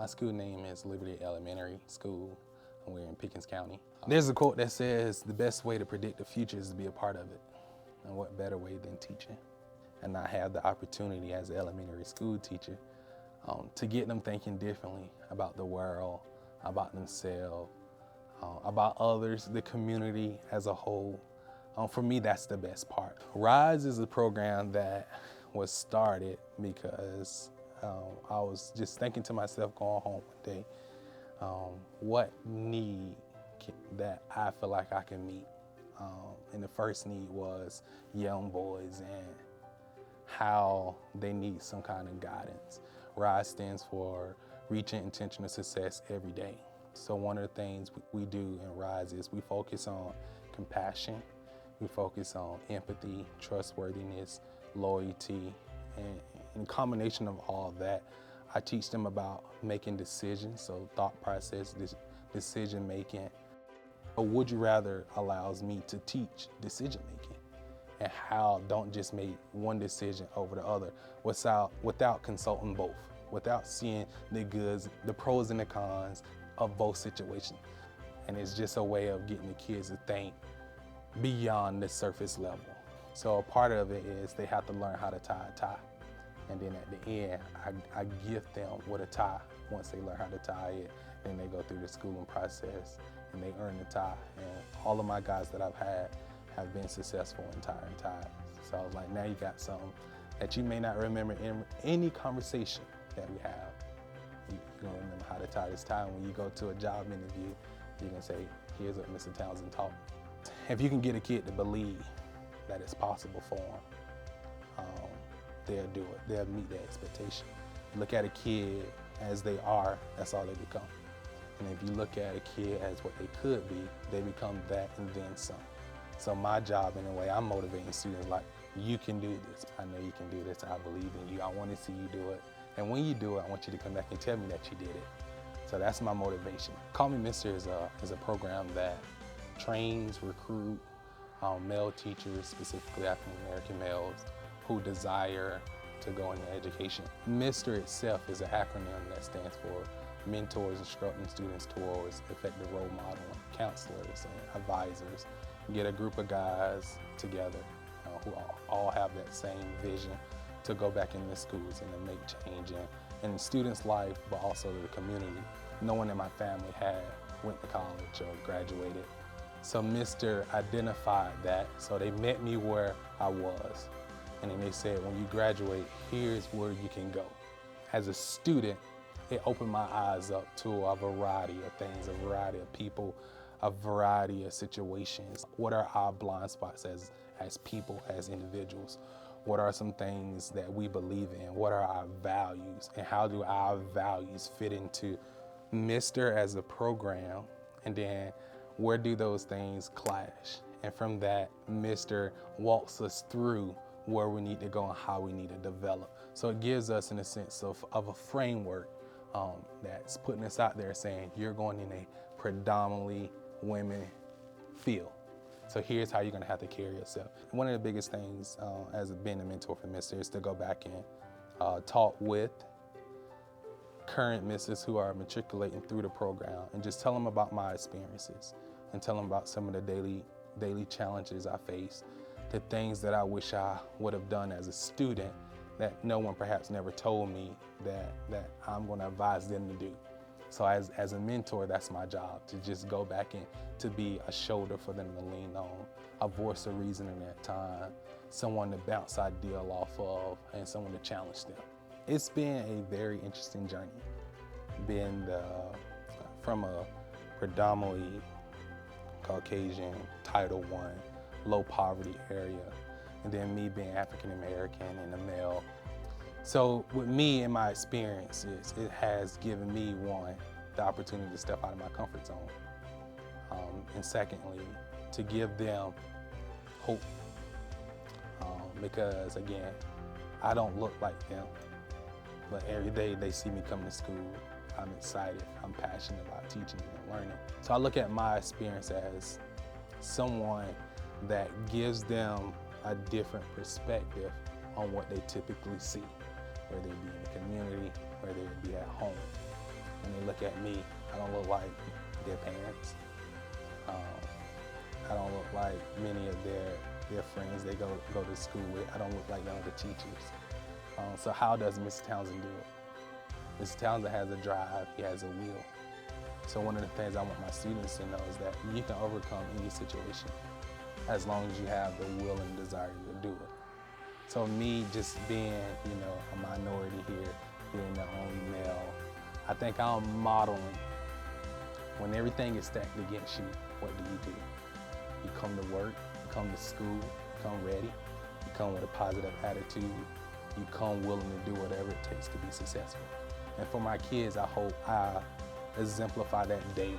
My school name is Liberty Elementary School, and we're in Pickens County. There's a quote that says, the best way to predict the future is to be a part of it. And what better way than teaching? And I have the opportunity as an elementary school teacher to get them thinking differently about the world, about themselves, about others, the community as a whole. For me, that's the best part. RISE is a program that was started because I was just thinking to myself going home one day, what need that I feel like I can meet? And the first need was young boys and how they need some kind of guidance. RISE stands for Reaching Intentional Success Every Day. So one of the things we do in RISE is we focus on compassion, we focus on empathy, trustworthiness, loyalty, and in combination of all that, I teach them about making decisions, so thought process, decision making. A would you rather allows me to teach decision making and how don't just make one decision over the other without consulting both, without seeing the goods, the pros and the cons of both situations. And it's just a way of getting the kids to think beyond the surface level. So a part of it is they have to learn how to tie a tie. And then at the end, I gift them with a tie. Once they learn how to tie it, then they go through the schooling process and they earn the tie. And all of my guys that I've had have been successful in tying ties. So I was like, now you got something that you may not remember in any conversation that we have. You're gonna remember how to tie this tie. When you go to a job interview, you can say, here's what Mr. Townsend taught me. If you can get a kid to believe that it's possible for them, they'll do it. They'll meet their expectation. Look at a kid as they are, that's all they become. And if you look at a kid as what they could be, they become that and then some. So my job, in a way, I'm motivating students like, you can do this. I know you can do this. I believe in you. I want to see you do it. And when you do it, I want you to come back and tell me that you did it. So that's my motivation. Call Me Mister is a program that trains, recruit male teachers, specifically African American males, who desire to go into education. Mister itself is an acronym that stands for Mentors Instructing Students Towards Effective Role Modeling, Counselors and Advisors. Get a group of guys together who all have that same vision to go back into schools and to make change in the students' life, but also the community. No one in my family went to college or graduated. So Mister identified that, so they met me where I was. And then they said, when you graduate, here's where you can go. As a student, it opened my eyes up to a variety of things, a variety of people, a variety of situations. What are our blind spots as people, as individuals? What are some things that we believe in? What are our values? And how do our values fit into Mister as a program? And then where do those things clash? And from that, Mister walks us through where we need to go and how we need to develop. So it gives us, in a sense of a framework that's putting us out there saying, you're going in a predominantly women field. So here's how you're gonna have to carry yourself. One of the biggest things as being a mentor for Mister is to go back and talk with current Misters who are matriculating through the program and just tell them about my experiences and tell them about some of the daily challenges I face, the things that I wish I would have done as a student that no one perhaps never told me that I'm gonna advise them to do. So as a mentor, that's my job, to just go back and to be a shoulder for them to lean on, a voice of reason in that time, someone to bounce ideal off of, and someone to challenge them. It's been a very interesting journey, being from a predominantly Caucasian, Title I, low poverty area, and then me being African American and a male. So with me and my experiences, it has given me, one, the opportunity to step out of my comfort zone. And secondly, to give them hope. Because again, I don't look like them, but every day they see me come to school, I'm excited, I'm passionate about teaching and learning. So I look at my experience as someone that gives them a different perspective on what they typically see, whether it be in the community, whether it be at home. look at me, I don't look like their parents. I don't look like many of their friends they go to school with. I don't look like none of the teachers. So how does Mr. Townsend do it? Mr. Townsend has a drive, he has a will. So one of the things I want my students to know is that you can overcome any situation as long as you have the will and desire to do it. So me just being, a minority here, being the only male, I think I'm modeling when everything is stacked against you, what do? You come to work, you come to school, you come ready, you come with a positive attitude, you come willing to do whatever it takes to be successful. And for my kids, I hope I exemplify that daily.